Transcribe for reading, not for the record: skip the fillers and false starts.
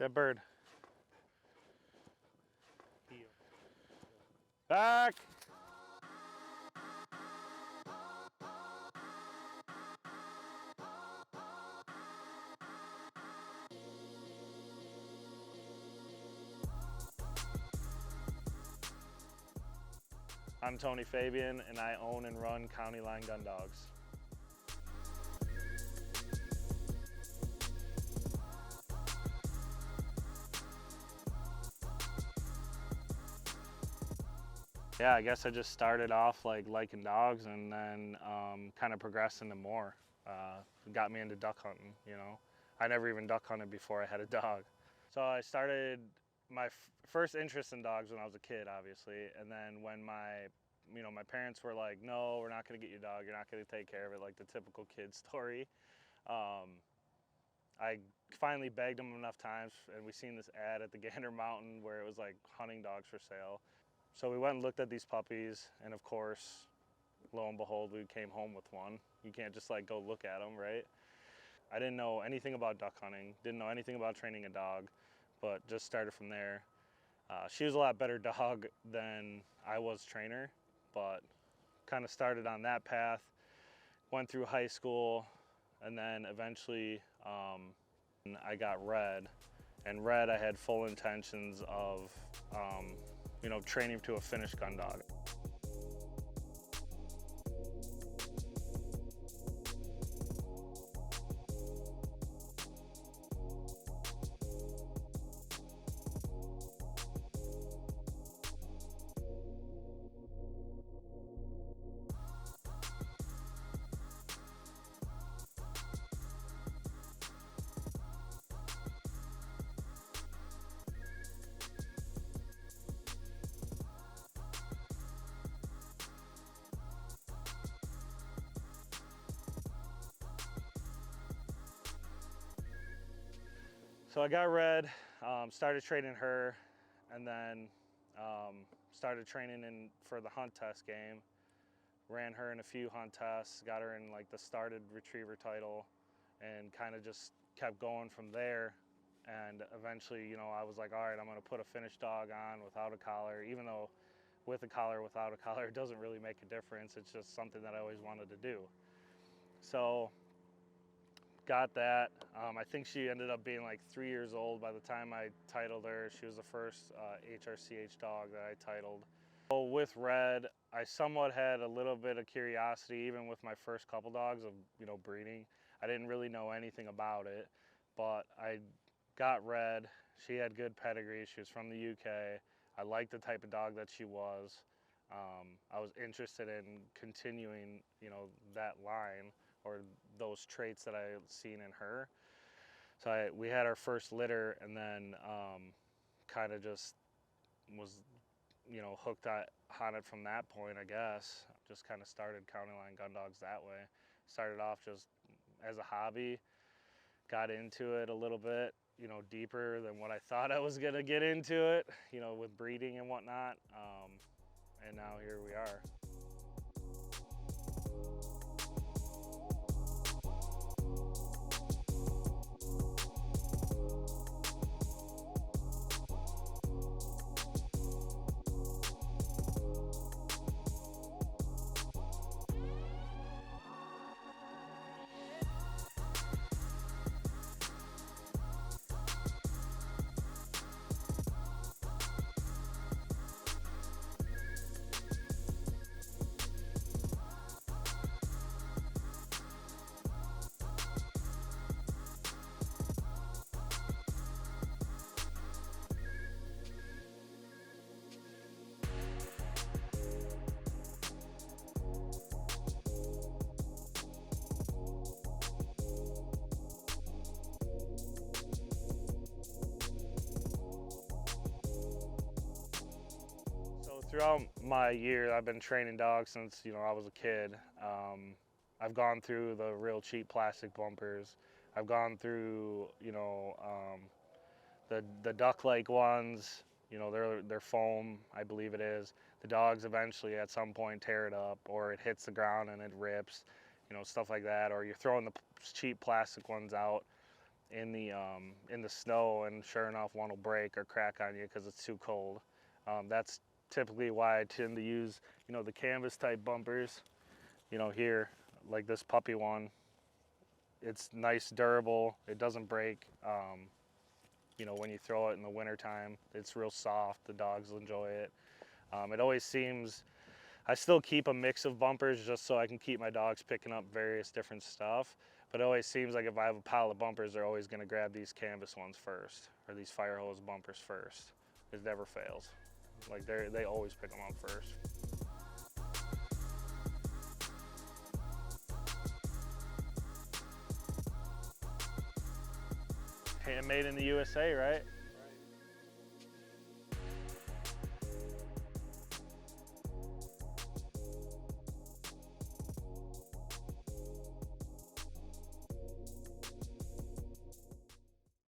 Dead bird. Back! I'm Tony Fabian, and I own and run County Line Gundogs. Yeah, I guess I just started off liking dogs, and then kind of progressed into more. Got me into duck hunting, you know. I never even duck hunted before I had a dog. So I started my first interest in dogs when I was a kid, obviously, and then when my parents were like, no, we're not gonna get you a dog, you're not gonna take care of it, like the typical kid story. I finally begged them enough times, and we seen this ad at the Gander Mountain where it was like hunting dogs for sale. So we went and looked at these puppies, and of course, lo and behold, we came home with one. You can't just like go look at them, right? I didn't know anything about duck hunting, didn't know anything about training a dog, but just started from there. She was a lot better dog than I was trainer, but kind of started on that path, went through high school, and then eventually I got Red. And Red, I had full intentions of training to a finished gun dog. So I got Red, started training her, and then started training for the hunt test game. Ran her in a few hunt tests, got her in like the started retriever title, and kind of just kept going from there. And eventually, I was like, all right, I'm gonna put a finished dog on without a collar, even though with a collar, without a collar, it doesn't really make a difference. It's just something that I always wanted to do. So got that. I think she ended up being like 3 years old by the time I titled her. She was the first HRCH dog that I titled. So with Red, I somewhat had a little bit of curiosity, even with my first couple dogs of breeding. I didn't really know anything about it, but I got Red. She had good pedigree. She was from the UK. I liked the type of dog that she was. I was interested in continuing, that line or those traits that I had seen in her. So we had our first litter, and then kind of just was, hooked on it from that point, I guess. Just kind of started County Line Gundogs that way. Started off just as a hobby, got into it a little bit, deeper than what I thought I was gonna get into it, with breeding and whatnot. And now here we are. Throughout my year, I've been training dogs since I was a kid. I've gone through the real cheap plastic bumpers. I've gone through the duck-like ones. They're foam, I believe it is. The dogs eventually at some point tear it up, or it hits the ground and it rips, stuff like that. Or you're throwing the cheap plastic ones out, in the snow, and sure enough, one will break or crack on you because it's too cold. That's typically why I tend to use, you know, the canvas type bumpers. You know, here, like this puppy one, it's nice, durable. It doesn't break. You know, when you throw it in the wintertime, it's real soft. The dogs will enjoy it. It always seems, I still keep a mix of bumpers just so I can keep my dogs picking up various different stuff. But it always seems like if I have a pile of bumpers, they're always going to grab these canvas ones first, or these fire hose bumpers first. It never fails. Like they always pick them up first. Handmade in the USA, right?